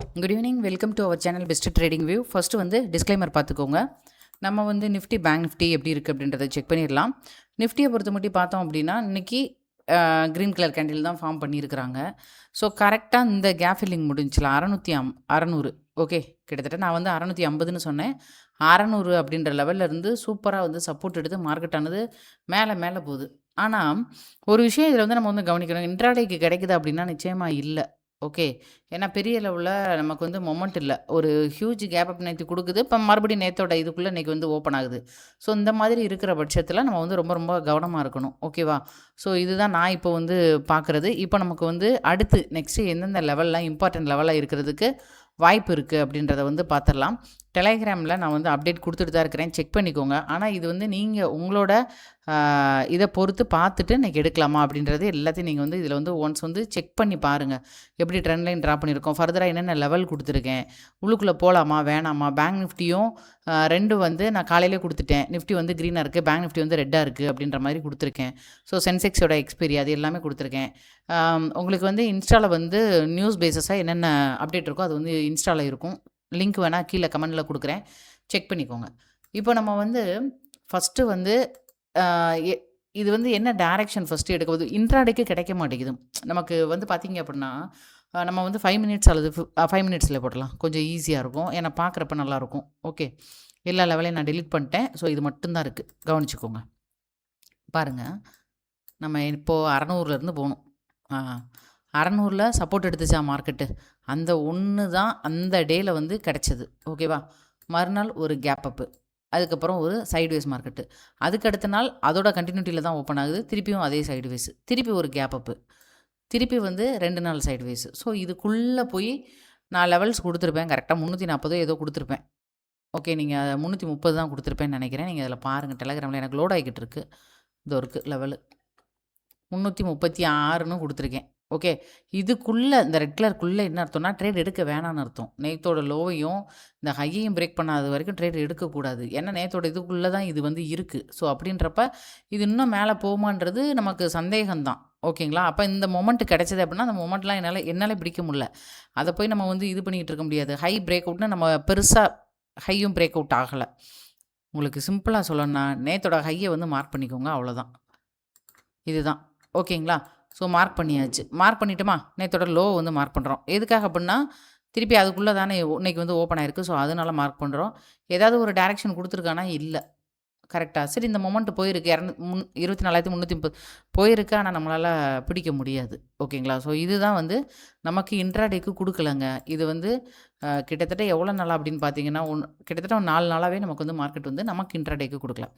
Good evening, welcome to our channel best trading view. First வந்து disclaimer பார்த்துக்கோங்க. நம்ம வந்து நிஃப்டி பேங்க் நிஃப்டி எப்படி இருக்குது அப்படின்றத செக் பண்ணிடலாம். நிஃப்டியை பொறுத்த மட்டும் பார்த்தோம் அப்படின்னா இன்றைக்கி க்ரீன் கலர் கேண்டில் தான் ஃபார்ம் பண்ணியிருக்கிறாங்க. ஸோ கரெக்டாக இந்த கேப் ஃபில்லிங் முடிஞ்சில 600 ஓகே. கிட்டத்தட்ட நான் வந்து 650ன்னு சொன்னேன். 600 அப்படின்ற லெவலில் இருந்து சூப்பராக வந்து சப்போர்ட் எடுத்து மார்க்கெட் ஆனது மேலே மேலே போகுது. ஆனால் ஒரு விஷயம் இதில் வந்து நம்ம வந்து கவனிக்கணும். இன்ட்ராடேக்கு கிடைக்குது அப்படின்னா நிச்சயமாக இல்லை. ஓகே. ஏன்னா பெரிய லெவலில் நமக்கு வந்து மொமெண்ட் இல்ல. ஒரு ஹியூஜ் கேப் அப் நேத்து குடுக்குது. இப்ப மறுபடியும் நேத்தோட இதுக்குள்ள இன்னைக்கு வந்து ஓப்பன் ஆகுது. ஸோ இந்த மாதிரி இருக்கிற பட்சத்தில நம்ம வந்து ரொம்ப ரொம்ப கவனமா இருக்கணும். ஓகேவா? ஸோ இதுதான் நான் இப்போ வந்து பார்க்குறது. இப்போ நமக்கு வந்து அடுத்து நெக்ஸ்ட்டு எந்தெந்த லெவல்லாம் இம்பார்ட்டன்ட் லெவலா இருக்கிறதுக்கு வாய்ப்பு இருக்குது அப்படின்றத வந்து பார்த்துடலாம். டெலகிராமில் நான் வந்து அப்டேட் கொடுத்துட்டு தான் இருக்கிறேன். செக் பண்ணிக்கோங்க. ஆனால் இது வந்து நீங்கள் உங்களோட இதை பொறுத்து பார்த்துட்டு இன்றைக்கி எடுக்கலாமா அப்படின்றது எல்லாத்தையும் நீங்கள் வந்து இதில் வந்து ஒன்ஸ் வந்து செக் பண்ணி பாருங்கள். எப்படி ட்ரெண்ட் லைன் ட்ரா பண்ணியிருக்கோம், ஃபர்தராக என்னென்ன லெவல் கொடுத்துருக்கேன், உள்ளுக்குள்ளே போகலாமா வேணாமா. பேங்க் நிஃப்டியும் ரெண்டும் வந்து நான் காலையிலே கொடுத்துட்டேன். நிஃப்டி வந்து க்ரீனாக இருக்குது, பேங்க் நிஃப்டி வந்து ரெட்டாக இருக்குது அப்படின்ற மாதிரி கொடுத்துருக்கேன். ஸோ சென்செக்ஸோட எக்ஸ்பீரி அது எல்லாமே கொடுத்துருக்கேன். உங்களுக்கு வந்து இன்ஸ்டாவில் வந்து நியூஸ் பேஸஸாக என்னென்ன அப்டேட் இருக்கோ அது வந்து இன்ஸ்டாவில் இருக்கும். லிங்க் வேணால் கீழே கமெண்டில் கொடுக்குறேன், செக் பண்ணிக்கோங்க. இப்போ நம்ம வந்து ஃபஸ்ட்டு வந்து இது வந்து என்ன டைரக்ஷன் ஃபஸ்ட்டு எடுக்க போகுது. இன்ட்ராடேக்கு கிடைக்க மாட்டேங்குது. நமக்கு வந்து பார்த்தீங்க அப்படின்னா நம்ம வந்து 5 மினிட்ஸ் அல்லது 5 மினிட்ஸில் போடலாம். கொஞ்சம் ஈஸியாக இருக்கும். ஏன்னா பார்க்குறப்ப நல்லாயிருக்கும். ஓகே. எல்லா லெவலையும் நான் டெலீட் பண்ணிட்டேன். ஸோ இது மட்டும்தான் இருக்குது, கவனிச்சுக்கோங்க. பாருங்கள், நம்ம இப்போது 600லேருந்து போகணும். 600ல் சப்போர்ட் எடுத்துச்சா மார்க்கெட்டு, அந்த ஒன்று தான் அந்த டேயில் வந்து கிடச்சிது. ஓகேவா? மறுநாள் ஒரு கேப் அப்பு, அதுக்கப்புறம் ஒரு சைட்வேஸ் மார்க்கெட்டு, அதுக்கு அடுத்த நாள் அதோட கண்டினியூட்டியில் தான் ஓப்பன் ஆகுது. திருப்பியும் அதே சைட்வேஸ், திருப்பி ஒரு கேப் அப்பு, திருப்பி வந்து 2 நாள் சைட்வேஸ். ஸோ இதுக்குள்ளே போய் நான் லெவல்ஸ் கொடுத்துருப்பேன். கரெக்டாக 340 ஏதோ கொடுத்துருப்பேன். ஓகே. நீங்கள் 330 தான் கொடுத்துருப்பேன்னு நினைக்கிறேன். நீங்கள் அதில் பாருங்கள், டெலகிராமில் எனக்கு லோட் ஆகிக்கிட்டு இருக்குது. இதோ இருக்குது லெவலு 336ன்னு கொடுத்துருக்கேன். ஓகே. இதுக்குள்ளே இந்த ரெட் கலருக்குள்ளே என்ன அர்த்தம்னா ட்ரேட் எடுக்க வேணான்னு அர்த்தம். நேத்தோட லோவையும் இந்த ஹையையும் பிரேக் பண்ணாத வரைக்கும் ட்ரேட் எடுக்கக்கூடாது. ஏன்னா நேத்தோட இதுக்குள்ளே தான் இது வந்து இருக்குது. ஸோ அப்படின்றப்ப இது இன்னும் மேலே போகுமான்றது நமக்கு சந்தேகம்தான். ஓகேங்களா? அப்போ இந்த மொமெண்ட் கிடைச்சது அப்படின்னா அந்த மொமெண்ட்லாம் என்னால் பிடிக்க முடியல. அதை போய் நம்ம வந்து இது பண்ணிக்கிட்டு இருக்க முடியாது. ஹை பிரேக் அவுட்னு நம்ம பெருசாக ஹையும் பிரேக் அவுட் ஆகலை. உங்களுக்கு சிம்பிளாக சொல்லணும்னா நேத்தோட ஹையை வந்து மார்க் பண்ணிக்கோங்க, அவ்வளோதான். இதுதான். ஓகேங்களா? ஸோ மார்க் பண்ணியாச்சு. மார்க் பண்ணிட்டோமா, நேத்தோட லோ வந்து மார்க் பண்ணுறோம். எதுக்காக அப்படின்னா திருப்பி அதுக்குள்ளே தானே இன்னைக்கு வந்து ஓப்பன் ஆயிருக்கு. ஸோ அதனால மார்க் பண்ணுறோம். ஏதாவது ஒரு டைரக்ஷன் கொடுத்துருக்கானா இல்லை. கரெக்டாக. சரி, இந்த மொமெண்ட் போயிருக்கு 24,330 போயிருக்கு. ஆனால் நம்மளால் பிடிக்க முடியாது. ஓகேங்களா? ஸோ இதுதான் வந்து நமக்கு இன்ட்ராடேக்கு கொடுக்கலங்க. இது வந்து கிட்டத்தட்ட எவ்வளோ நாளாக அப்படின்னு பார்த்தீங்கன்னா கிட்டத்தட்ட ஒரு 4 நாளாகவே நமக்கு வந்து மார்க்கெட் வந்து நமக்கு இன்ட்ராடேக்கு கொடுக்கல.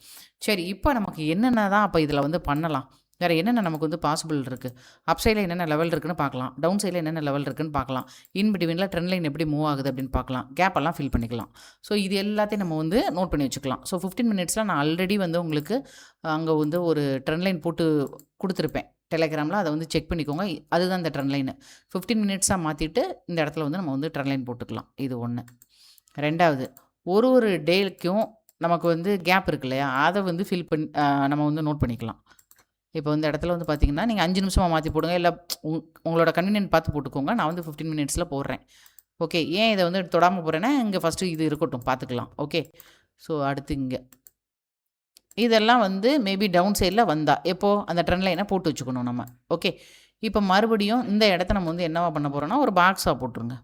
சரி, இப்போ நமக்கு என்னென்ன தான் அப்போ இதில் வந்து பண்ணலாம், வேறு என்னென்ன நமக்கு வந்து பாசிபிள் இருக்குது, அப் சைடில் என்னென்ன லெவல் இருக்குன்னு பார்க்கலாம், டவுன் சைடில் என்னென்ன லெவல் இருக்குன்னு பார்க்கலாம், இன் பிட்வீனில் ட்ரெண்ட் லைன் எப்படி மூவ் ஆகுது அப்படின்னு பார்க்கலாம், கேப் எல்லாம் ஃபில் பண்ணிக்கலாம். ஸோ இது எல்லாத்தையும் நம்ம வந்து நோட் பண்ணி வச்சுக்கலாம். ஸோ 15 மினிட்ஸில் நான் ஆல்ரெடி வந்து உங்களுக்கு அங்கே வந்து ஒரு ட்ரெண்ட் லைன் போட்டு கொடுத்துருப்பேன் டெலகிராமில். அதை வந்து செக் பண்ணிக்கோங்க. அதுதான் இந்த ட்ரெண்ட் லைனு. 15 மினிட்ஸாக மாற்றிட்டு இந்த இடத்துல வந்து நம்ம வந்து ட்ரெண்ட் லைன் போட்டுக்கலாம். இது ஒன்று. ரெண்டாவது, ஒரு டேக்கும் நமக்கு வந்து கேப் இருக்கு இல்லையா, அதை வந்து ஃபில் பண்ணி நம்ம வந்து நோட் பண்ணிக்கலாம். இப்போ இந்த இடத்துல வந்து பார்த்தீங்கன்னா நீங்கள் 5 நிமிஷமாக மாற்றி போடுங்க, இல்லை உங்களோட கன்வீனியன்ட் பார்த்து போட்டுக்கோங்க. நான் வந்து 15 மினிட்ஸில் போடுறேன். ஓகே. ஏன் இதை வந்து தொடாமல் போகிறேன்னா இங்கே ஃபஸ்ட்டு இது இருக்கட்டும், பார்த்துக்கலாம். ஓகே. ஸோ அடுத்து இங்கே இதெல்லாம் வந்து மேபி டவுன் சைடில் வந்தால் எப்போது அந்த ட்ரெண்ட் லைனை போட்டு வச்சுக்கணும் நம்ம. ஓகே. இப்போ மறுபடியும் இந்த இடத்த நம்ம வந்து என்னவா பண்ண போகிறோம்னா ஒரு பாக்ஸாக போட்டுருங்க.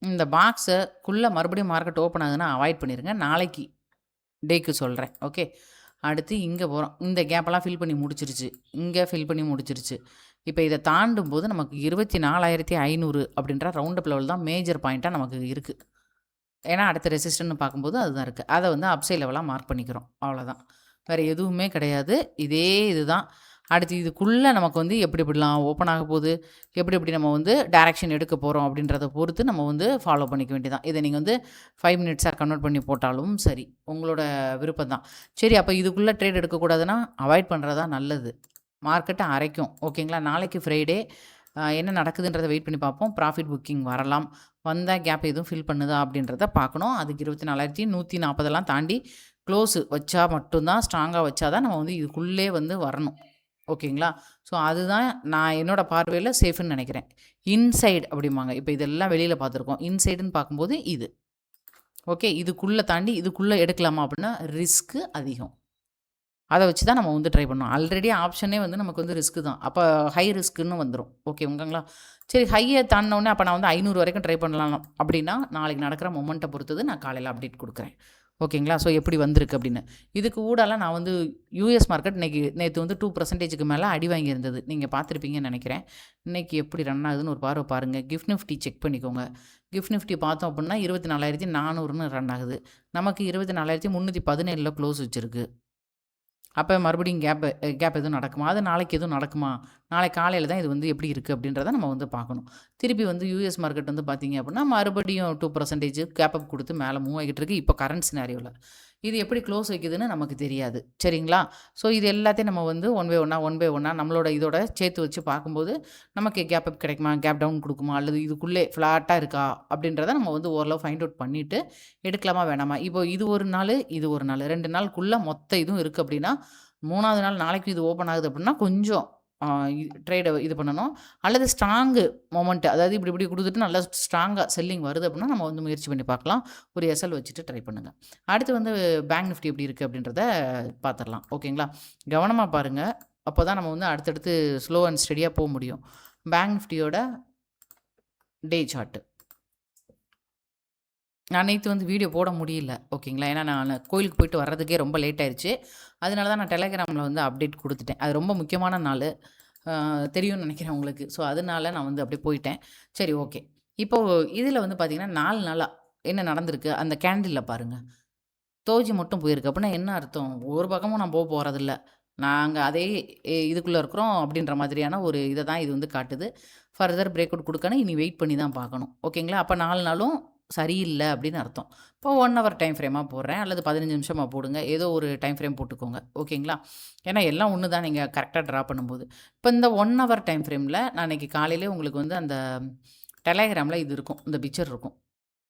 இந்த பாக்ஸுக்குள்ளே மறுபடியும் மார்க்கெட் ஓப்பன் ஆகுதுன்னா அவாய்ட் பண்ணிடுங்க. நாளைக்கு டேக்கு சொல்கிறேன். ஓகே. அடுத்து இங்கே போகிறோம். இந்த கேப்பெல்லாம் ஃபில் பண்ணி முடிச்சிருச்சு. இங்கே ஃபில் பண்ணி முடிச்சிருச்சு. இப்போ இதை தாண்டும் போது நமக்கு 24,500 அப்படின்ற ரவுண்ட் அப் லெவல் தான் மேஜர் பாயிண்ட்டாக நமக்கு இருக்குது. ஏன்னா அடுத்த ரெசிஸ்டன்ட்னு பார்க்கும்போது அதுதான் இருக்குது. அதை வந்து அப்சைட் லெவலாக மார்க் பண்ணிக்கிறோம், அவ்வளோதான். வேறு எதுவுமே கிடையாது. இதே இதுதான். அடுத்து இதுக்குள்ளே நமக்கு வந்து எப்படி எப்படிலாம் ஓப்பன் ஆக போகுது, எப்படி எப்படி நம்ம வந்து டைரக்ஷன் எடுக்க போகிறோம் அப்படின்றத பொறுத்து நம்ம வந்து ஃபாலோ பண்ணிக்க வேண்டியதான். இதை நீங்கள் வந்து 5 மினிட்ஸாக கன்வெர்ட் பண்ணி போட்டாலும் சரி, உங்களோட விருப்பம் தான். சரி, அப்போ இதுக்குள்ளே ட்ரேட் எடுக்கக்கூடாதுன்னா அவாய்ட் பண்ணுறதா நல்லது. மார்க்கெட்டை அரைக்கும். ஓகேங்களா? நாளைக்கு ஃப்ரைடே என்ன நடக்குதுன்றதை வெயிட் பண்ணி பார்ப்போம். ப்ராஃபிட் புக்கிங் வரலாம். வந்தால் கேப் எதுவும் ஃபில் பண்ணுதா அப்படின்றத பார்க்கணும். அதுக்கு 24,140 தாண்டி க்ளோஸு வச்சா மட்டும்தான், ஸ்ட்ராங்காக வச்சா தான் நம்ம வந்து இதுக்குள்ளே வந்து வரணும். ஓகேங்களா? ஸோ அதுதான் நான் என்னோட பார்வையில சேஃப்ன்னு நெனைக்கிறேன். இன்சைட் அப்படிம்பாங்க. இப்ப இதெல்லாம் வெளியில பார்த்துருக்கோம். இன்சைடுன்னு பார்க்கும்போது இது. ஓகே. இதுக்குள்ள தாண்டி இதுக்குள்ள எடுக்கலாமா அப்படின்னா, ரிஸ்க்கு அதிகம். அத வச்சு தான் நம்ம வந்து ட்ரை பண்ணணும். ஆல்ரெடி ஆப்ஷனே வந்து நமக்கு வந்து ரிஸ்க் தான். அப்ப ஹை ரிஸ்க்ன்னு வந்துரும். ஓகேங்களா? சரி ஹைய தாண்டுனோனே அப்ப நான் வந்து 500 வரைக்கும் ட்ரை பண்ணலாம் அப்படின்னா, நாளைக்கு நடக்கிற மொமெண்ட்ட பொறுத்தது நான் காலையில அப்டேட் குடுக்குறேன். ஓகேங்களா? ஸோ எப்படி வந்திருக்கு அப்படின்னு. இதுக்கு ஊடால நான் வந்து யுஎஸ் மார்க்கெட் இன்னைக்கு நேத்து வந்து 2%க்கு மேல அடி வாங்கியிருந்தது. நீங்க பார்த்துருப்பீங்கன்னு நெனைக்கிறேன். இன்னைக்கு எப்படி ரன் ஆகுதுன்னு ஒரு பார்வை பாருங்க. கிஃப்ட் நிஃப்டி செக் பண்ணிக்கோங்க. கிஃப்ட் நிஃப்டி பார்த்தோம் அப்படின்னா 24,400ன்னு ரன் ஆகுது. நமக்கு 24,317ல க்ளோஸ் வச்சிருக்கு. அப்ப மறுபடியும் கேப் எதுவும் நடக்குமா? அது நாளைக்கு எதுவும் நடக்குமா? நாளைக்கு காலையில தான் இது வந்து எப்படி இருக்கு அப்படின்றத நம்ம வந்து பார்க்கணும். திருப்பி வந்து யுஎஸ் மார்க்கெட் வந்து பார்த்தீங்க அப்படின்னா, மறுபடியும் 2% கேப் அப் குடுத்து மேல மூவ் ஆகிட்டு இருக்கு. இப்ப கரண்ட் சினாரியோல. இது எப்படி க்ளோஸ் வைக்குதுன்னு நமக்கு தெரியாது. சரிங்களா? ஸோ இது எல்லாத்தையும் நம்ம வந்து ஒன் பை ஒன்னா நம்மளோட இதோட சேர்த்து வச்சு பார்க்கும்போது, நமக்கு கேப் அப் கிடைக்குமா? கேப் டவுன் குடுக்குமா? அல்லது இதுக்குள்ளே ஃப்ளாட்டா இருக்கா? அப்படின்றத நம்ம வந்து ஓரளவு ஃபைண்ட் அவுட் பண்ணிட்டு, எடுக்கலாமா? வேணாமா? இப்போ இது ஒரு நாளு, இது ஒரு நாளு. 2 நாளுக்குள்ள மொத்த இதுவும் இருக்கு அப்படின்னா, 3வது நாள் நாளைக்கு இது ஓப்பன் ஆகுது அப்படின்னா, கொஞ்சம் ஆ ட்ரேட இது பண்ணணும். அல்லது ஸ்ட்ராங்கு மொமெண்ட் அதாவது இப்படி இப்படி குடுத்துட்டு நல்லா ஸ்ட்ராங்கா செல்லிங் வருது அப்படின்னா, நம்ம வந்து முயற்சி பண்ணி பார்க்கலாம். ஒரு எஸ்எல் வச்சுட்டு ட்ரை பண்ணுங்க. அடுத்து வந்து பேங்க் நிஃப்டி எப்படி இருக்கு அப்படின்றத பார்த்துரலாம். ஓகேங்களா? கவனமா பாருங்க. அப்பதான் நம்ம வந்து அடுத்தடுத்து ஸ்லோ அண்ட் ஸ்டெடியா போ முடியும். பேங்க் நிஃப்டியோட டே சார்ட். நான் நேத்து வந்து வீடியோ போட முடியல. ஓகேங்களா? ஏன்னா நான் கோயிலுக்கு போயிட்டு வர்றதுக்கே ரொம்ப லேட் ஆயிருச்சு. அதனால தான் நான் டெலகிராம்ல வந்து அப்டேட் குடுத்துட்டேன். அது ரொம்ப முக்கியமான நாளு. அ தெரியும்னு நெனைக்கிறேன் உங்களுக்கு. ஸோ, அதனால நான் வந்து அப்படியே போயிட்டேன். சரி ஓகே. இப்போ இதில வந்து பார்த்தீங்கன்னா, 4 நாளா என்ன நடந்திருக்கு? அந்த கேண்டில்ல பாருங்க. தோஜி மட்டும் போயிருக்கு. அப்படின்னா என்ன அர்த்தம்? ஒரு பக்கமும் நான் போறதில்ல. நாங்க அதே இதுக்குள்ள இருக்கிறோம் அப்படின்ற மாதிரியான ஒரு இத தான் இது வந்து காட்டுது. ஃபர்தர் பிரேக் அவுட் குடுக்கணும். இனி வெயிட் பண்ணி தான் பார்க்கணும். ஓகேங்களா? அப்ப 4 நாளும் சரியில்ல அப்படின்னு அர்த்தம். இப்போ 1 ஹவர் டைம் ஃப்ரேமா போடுறேன் அல்லது 15 நிமிஷமா போடுங்க. ஏதோ ஒரு டைம் ஃப்ரேம் போட்டுக்கோங்க. ஓகேங்களா? ஏன்னா எல்லாம் ஒண்ணு தான் நீங்க கரெக்ட்டா ட்ரா பண்ணும்போது. இப்ப இந்த 1 ஹவர் டைம் ஃப்ரேம்ல நான் இன்னைக்கு காலையிலே உங்களுக்கு வந்து அந்த டெலகிராம்ல இது இருக்கும். இந்த பிக்சர் இருக்கும்.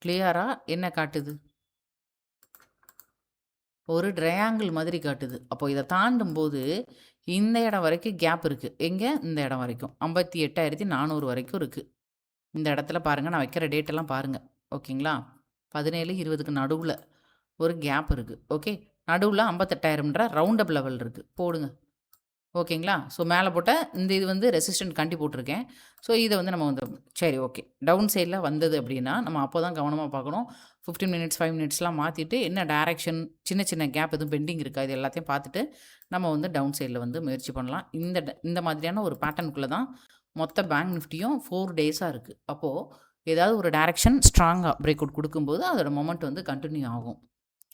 கிளியரா என்ன காட்டுது? ஒரு ட்ரையாங்கிள் மாதிரி காட்டுது. அப்போ இத தாண்டும்போது, இந்த இடம் வரைக்கும் கேப் இருக்கு. எங்க? இந்த இடம் வரைக்கும். 58,400 வரைக்கும் இருக்கு. இந்த இடத்துல பாருங்க, நான் வைக்கிற டேட் எல்லாம் பாருங்க. ஓகேங்களா? 17, 20க்கு நடுவுல ஒரு கேப் இருக்கு. ஓகே. நடுவுல 58,000ன்ற ரவுண்ட் அப் லெவல் இருக்கு. போடுங்க. ஓகேங்களா? ஸோ மேல போட்ட இந்த இது வந்து ரெசிஸ்டன்ட் காண்டி போட்டிருக்கேன். ஸோ இத வந்து நம்ம வந்து சரி ஓகே. டவுன் சைட்ல வந்தது அப்டின்னா, நம்ம அப்போ தான் கவனமா பார்க்கணும். 15 மினிட்ஸ், 5 மினிட்ஸ்லாம் மாத்திட்டு, என்ன டைரக்ஷன் சின்ன சின்ன கேப் எதுவும் பெண்டிங் இருக்கா? இது எல்லாத்தையும் பார்த்துட்டு, நம்ம வந்து டவுன் சைட்ல வந்து முயற்சி பண்ணலாம். இந்த மாதிரியான ஒரு பேட்டர்னுக்குள்ள தான் மொத்த பேங்க் நிஃப்டியும் 4 டேஸா இருக்கு. அப்போ ஏதாவது ஒரு டைரக்ஷன் ஸ்ட்ராங்கா பிரேக் அவுட் குடுக்கும்போது, அதோட மொமெண்ட் வந்து கன்டின்யூ ஆகும்.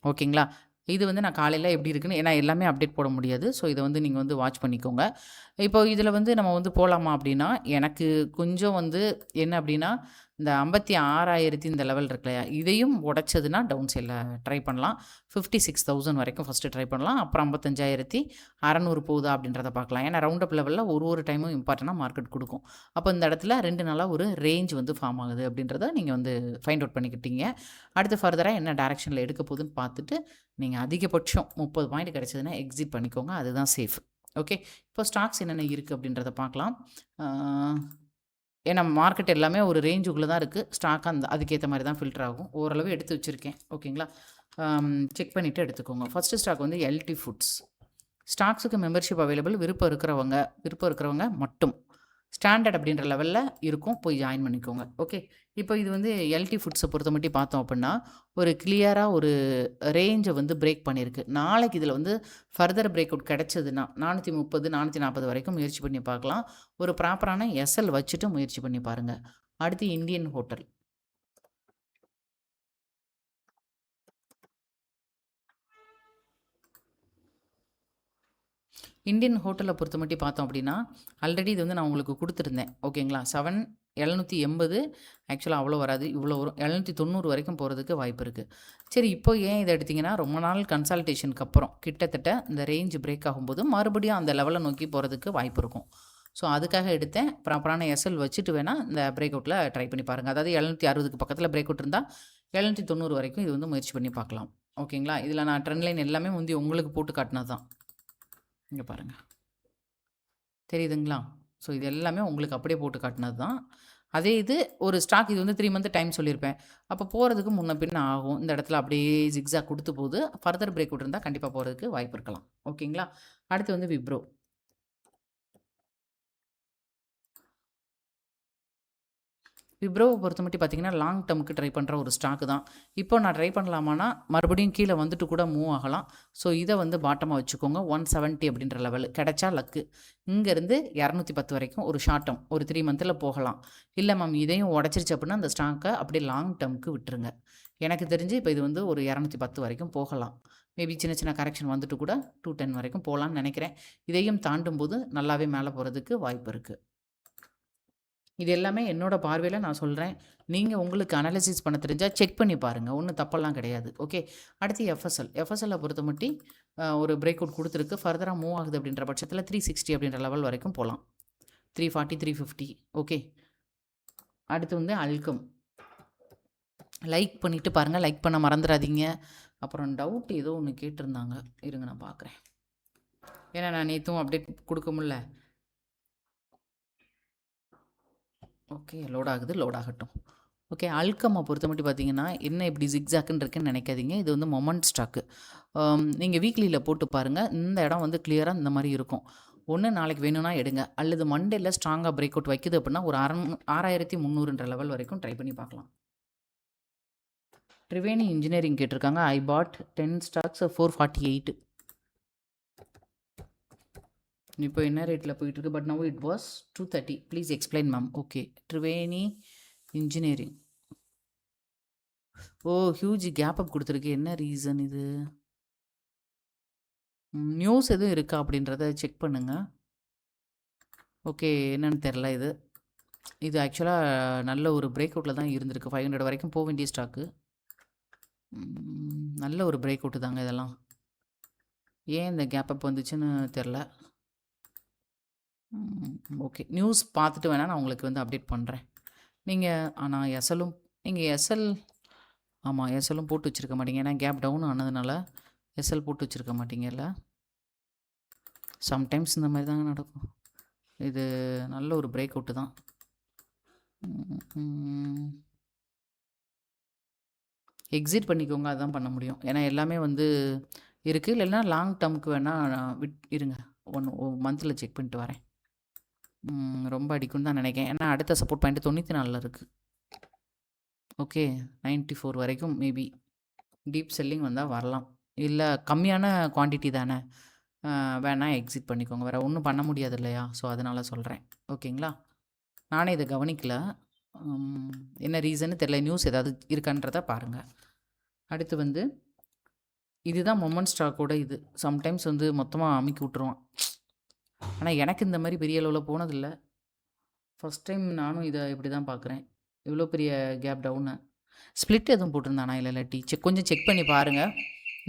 ஓகேங்களா? இது வந்து நான் காலையில எப்படி இருக்குன்னு ஏன்னா எல்லாமே அப்டேட் போட முடியாது. ஸோ, இத வந்து நீங்க வந்து வாட்ச் பண்ணிக்கோங்க. இப்போ இதில வந்து நம்ம வந்து போலாமா அப்படின்னா, எனக்கு கொஞ்சம் வந்து என்ன அப்படின்னா, இந்த 56,000 இந்த லெவல் இருக்கு இல்லையா? இதையும் உடைச்சதுன்னா டவுன் சைட்ல ட்ரை பண்ணலாம். 56,000 வரைக்கும் ஃபர்ஸ்ட்டு ட்ரை பண்ணலாம். அப்புறம் 55,600 போகுதா அப்படின்றத பார்க்கலாம். ஏன்னா ரவுண்ட் அப் லெவல்ல ஒரு டைமும் இம்பார்ட்டன்ட்டா மார்க்கெட் குடுக்கும். அப்போ இந்த இடத்துல 2 நாளா ஒரு ரேஞ்ச் வந்து ஃபார்ம் ஆகுது அப்படின்றத நீங்க வந்து ஃபைண்ட் அவுட் பண்ணிக்கிட்டீங்க. அடுத்து ஃபர்தரா என்ன டைரக்ஷன்ல எடுக்க போகுதுன்னு பார்த்துட்டு, நீங்க அதிகபட்சம் 30 பாயிண்ட் கிடைச்சதுன்னா எக்ஸிட் பண்ணிக்கோங்க. அதுதான் சேஃப். ஓகே. இப்போ ஸ்டாக்ஸ் என்னென்ன இருக்கு அப்படின்றத பார்க்கலாம். ஆ ஏன்னா மார்க்கெட் எல்லாமே ஒரு ரேஞ்சுக்குள்ள தான் இருக்கு. ஸ்டாக் அதுக்கேத்த மாரி தான் ஃபில்டர் ஆகும். ஓரளவு எடுத்து வச்சிருக்கேன். ஓகேங்களா? செக் பண்ணிட்டு எடுத்துக்கோங்க. ஃபர்ஸ்ட்டு ஸ்டாக் வந்து எல்டி ஃபுட்ஸ். ஸ்டாக்ஸுக்கு மெம்பர்ஷிப் அவைலபிள் விருப்பம் இருக்கிறவங்க மட்டும். ஸ்டாண்டர்ட் அப்படின்ற லெவல்ல இருக்கும். போய் ஜாயின் பண்ணிக்கோங்க. ஓகே. இப்போ இது வந்து எல்டி ஃபுட்ஸ பொறுத்தமட்டியும் பார்த்தோம் அப்படின்னா, ஒரு கிளியரா ஒரு ரேஞ்ச வந்து பிரேக் பண்ணியிருக்கு. நாளைக்கு இதில வந்து ஃபர்தர் பிரேக் அவுட் கிடைச்சதுன்னா, 430, 440 வரைக்கும் முயற்சி பண்ணி பார்க்கலாம். ஒரு ப்ராப்பரான எஸ்எல் வச்சுட்டு முயற்சி பண்ணி பாருங்க. அடுத்து இந்தியன் ஹோட்டல். இந்தியன் ஹோட்டல பொறுத்தமட்டியும் பார்த்தோம் அப்படின்னா, ஆல்ரெடி இது வந்து நான் உங்களுக்கு குடுத்துருந்தேன். ஓகேங்களா? 780 ஆக்சுவலா அவ்வளோ வராது. இவ்வளோ வரும். 790 வரைக்கும் போறதுக்கு வாய்ப்பு இருக்கு. சரி இப்போ ஏன் இத எடுத்தீங்கன்னா, ரொம்ப நாள் கன்சால்டேஷனுக்கு அப்புறம் கிட்டத்தட்ட இந்த ரேஞ்ச் பிரேக் ஆகும்போது மறுபடியும் அந்த லெவல நோக்கி போறதுக்கு வாய்ப்பு இருக்கும். ஸோ அதுக்காக எடுத்தேன். ப்ராப்பரான எஸ்எல் வச்சுட்டு வேணா இந்த பிரேக் அவுட்ல ட்ரை பண்ணி பாருங்க. அதாவது 760க்கு பக்கத்தில பிரேக் அவுட் இருந்தா 790 வரைக்கும் இது வந்து முயற்சி பண்ணி பார்க்கலாம். ஓகேங்களா? இதில நான் ட்ரெண்ட் லைன் எல்லாமே முந்தி உங்களுக்கு போட்டு காட்டுனது தான். இங்க பாருங்க. தெரியுதுங்களா? ஸோ இது எல்லாமே உங்களுக்கு அப்படியே போட்டு காட்டினது தான். அதே இது ஒரு ஸ்டாக் இது வந்து 3 மந்த் டைம் சொல்லியிருப்பேன். அப்போ போகிறதுக்கு முன்ன பின்ன ஆகும். இந்த இடத்துல அப்படியே ஜிக்ஸாக் கொடுத்து போகுது. ஃபர்தர் பிரேக் அவுட் இருந்தால் கண்டிப்பாக போகிறதுக்கு வாய்ப்பு இருக்கலாம். ஓகேங்களா? அடுத்து வந்து விப்ரோ. விப்ரோவை பொறுத்த மட்டும் பார்த்தீங்கன்னா லாங் டேர்முக்கு ட்ரை பண்ணுற ஒரு ஸ்டாக்கு தான். இப்போ நான் ட்ரை பண்ணலாமான்னா மறுபடியும் கீழே வந்துட்டு கூட மூவ் ஆகலாம். ஸோ இதை வந்து பாட்டமாக வச்சுக்கோங்க. 170 அப்படின்ற லெவல் கிடைச்சா லக்கு. இங்கேருந்து 210 வரைக்கும் ஒரு ஷார்ட் டேர்ம் ஒரு 3 மந்தில் போகலாம். இல்லை மேம் இதையும் உடச்சிருச்சு அப்படின்னா அந்த ஸ்டாக்கை அப்படியே லாங் டேர்முக்கு விட்டுருங்க. எனக்கு தெரிஞ்சு இப்போ இது வந்து ஒரு 210 வரைக்கும் போகலாம். மேபி சின்ன சின்ன கரெக்ஷன் வந்துட்டு கூட 210 வரைக்கும் போகலான்னு நினைக்கிறேன். இதையும் தாண்டும் போது நல்லாவே மேலே போகிறதுக்கு வாய்ப்பு இருக்குது. இது எல்லாமே என்னோட பார்வையில் நான் சொல்கிறேன். நீங்கள் உங்களுக்கு அனாலிசிஸ் பண்ண தெரிஞ்சால் செக் பண்ணி பாருங்கள். ஒன்றும் தப்பெல்லாம் கிடையாது. ஓகே. அடுத்து எஃப்எஸ்எல். எஃப்எஸ்எல்லை பொறுத்த மட்டும் ஒரு பிரேக் அவுட் கொடுத்துருக்கு. ஃபர்தராக மூவ் ஆகுது அப்படின்ற பட்சத்தில் 360 அப்படின்ற லெவல் வரைக்கும் போகலாம். 340 350. ஓகே. அடுத்து வந்து அல்கம். லைக் பண்ணிவிட்டு பாருங்கள். லைக் பண்ண மறந்துடாதீங்க. அப்புறம் டவுட் ஏதோ ஒன்று கேட்டிருந்தாங்க. இருங்க நான் பார்க்குறேன். ஏன்னா நான் நேற்றும் அப்டேட் கொடுக்க முடியல. ஓகே. லோட் ஆகுது. லோட் ஆகட்டும். ஓகே. அல்கம்மை பொறுத்த மட்டும் பார்த்தீங்கன்னா என்ன இப்படி ஜிக்ஸாக்குன்னு இருக்குன்னு நினைக்காதீங்க. இது வந்து மொமெண்ட் ஸ்டாக்கு. நீங்கள் வீக்லியில் போட்டு பாருங்கள். இந்த இடம் வந்து கிளியராக இந்த மாதிரி இருக்கும். ஒன்று நாளைக்கு வேணும்னா எடுங்க. அல்லது மண்டேல ஸ்ட்ராங்காக பிரேக் அவுட் வைக்குது அப்படின்னா ஒரு 6300 லெவல் வரைக்கும் ட்ரை பண்ணி பார்க்கலாம். ட்ரிவேணி இன்ஜினியரிங் கேட்டிருக்காங்க. I bought 10 stocks 448. இப்போ என்ன ரேட்டில் போயிட்டுருக்கு? But now it was 230. Please explain ma'am. Okay. Triveni engineering. Oh huge gap up கொடுத்துருக்கு. என்ன ரீசன் இது? நியூஸ் எதுவும் இருக்கா அப்படின்றத செக் பண்ணுங்கள். ஓகே. என்னன்னு தெரில இது. இது ஆக்சுவலாக நல்ல ஒரு பிரேக் அவுட்டில் தான் இருந்திருக்கு. 500 வரைக்கும் போக வேண்டிய ஸ்டாக்கு. நல்ல ஒரு பிரேக் அவுட்டு தாங்க இதெல்லாம். ஏன் இந்த கேப் அப் வந்துச்சுன்னு தெரில. ஓகே. நியூஸ் பார்த்துட்டு வேணால் நான் உங்களுக்கு வந்து அப்டேட் பண்ணுறேன். நீங்கள் ஆனால் எஸ்எல்லும் நீங்கள் எஸ்எல் ஆமாம் எஸ்எல்லும் போட்டு வச்சுருக்க மாட்டீங்க. ஏன்னா கேப் டவுன் ஆனதுனால எஸ்எல் போட்டு வச்சுருக்க மாட்டீங்கல்ல. சம்டைம்ஸ் இந்த மாதிரி தாங்க நடக்கும். இது நல்ல ஒரு பிரேக் அவுட்டு தான். எக்ஸிட் பண்ணிக்கோங்க. அதுதான் பண்ண முடியும். ஏன்னா எல்லாமே வந்து இருக்குது. இல்லைன்னா லாங் டேர்முக்கு வேணால் இருங்க. 1 மந்தில் செக் பண்ணிட்டு வரேன். ரொம்ப அடிக்கும்னு தான் நினைக்கிறேன். ஏன்னா அடுத்த சப்போர்ட் பாயிண்ட் 94 இருக்குது. ஓகே. 94 வரைக்கும் மேபி டீப் செல்லிங் வந்தால் வரலாம். இல்லை கம்மியான குவான்டிட்டி தானே, வேணால் எக்ஸிட் பண்ணிக்கோங்க. வேறு ஒன்றும் பண்ண முடியாது இல்லையா? ஸோ அதனால் சொல்கிறேன். ஓகேங்களா? நானே இதை கவனிக்கல. என்ன ரீசன்னு தெரில. நியூஸ் ஏதாவது இருக்கான்றதை பாருங்கள். அடுத்து வந்து இதுதான் மொமெண்ட் ஸ்டாக்கோட இது. சம்டைம்ஸ் வந்து மொத்தமாக அமுக்கி விட்ருவான். ஆனால் எனக்கு இந்த மாதிரி பெரிய அளவில் போனதில்லை. ஃபஸ்ட் டைம் நானும் இதை இப்படி தான் பார்க்குறேன். இவ்வளோ பெரிய கேப் டவுனு. ஸ்ப்ளிட் எதுவும் போட்டிருந்தானா இல்லை இல்லாட்டி கொஞ்சம் செக் பண்ணி பாருங்கள்.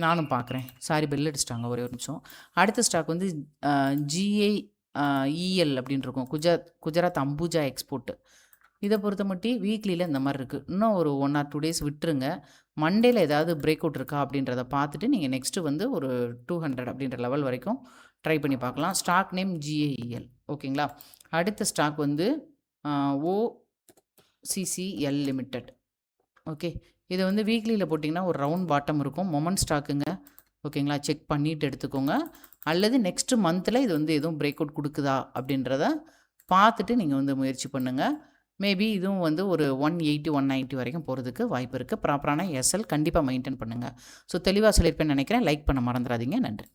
நானும் பார்க்குறேன். சாரி பெல் அடிச்சிட்டாங்க. ஒரே ஒரு நிமிஷம். அடுத்த ஸ்டாக் வந்து GIEL அப்படின்னு இருக்கும். குஜராத் அம்புஜா எக்ஸ்போர்ட்டு. இதை பொறுத்த மட்டும் வீக்லியில் இந்த மாதிரி இருக்குது. இன்னும் ஒரு 1 or 2 டேஸ் விட்டுருங்க. மண்டேல ஏதாவது பிரேக் அவுட் இருக்கா அப்படின்றத பார்த்துட்டு நீங்கள் நெக்ஸ்ட்டு வந்து ஒரு 200 அப்படின்ற லெவல் வரைக்கும் ட்ரை பண்ணி பார்க்கலாம். Stock name GIEL. ஓகேங்களா? அடுத்த ஸ்டாக் வந்து OCCL லிமிடெட். ஓகே. இதை வந்து வீக்லியில் போட்டிங்கன்னா ஒரு ரவுண்ட் பாட்டம் இருக்கும். மொமெண்ட் ஸ்டாக்குங்க. ஓகேங்களா? செக் பண்ணிவிட்டு எடுத்துக்கோங்க. அல்லது நெக்ஸ்ட்டு மந்தில் இது வந்து எதுவும் பிரேக் அவுட் கொடுக்குதா அப்படின்றத பார்த்துட்டு நீங்கள் வந்து முயற்சி பண்ணுங்கள். மேபி இதுவும் வந்து ஒரு 180 190 வரைக்கும் போகிறதுக்கு வாய்ப்பு இருக்குது. ப்ராப்பரான எஸ்எல் கண்டிப்பாக மெயின்டைன் பண்ணுங்கள். ஸோ தெளிவாக சொல்லியிருப்பேன்னு நினைக்கிறேன். லைக் பண்ண மறந்துடாதீங்க. நன்றி.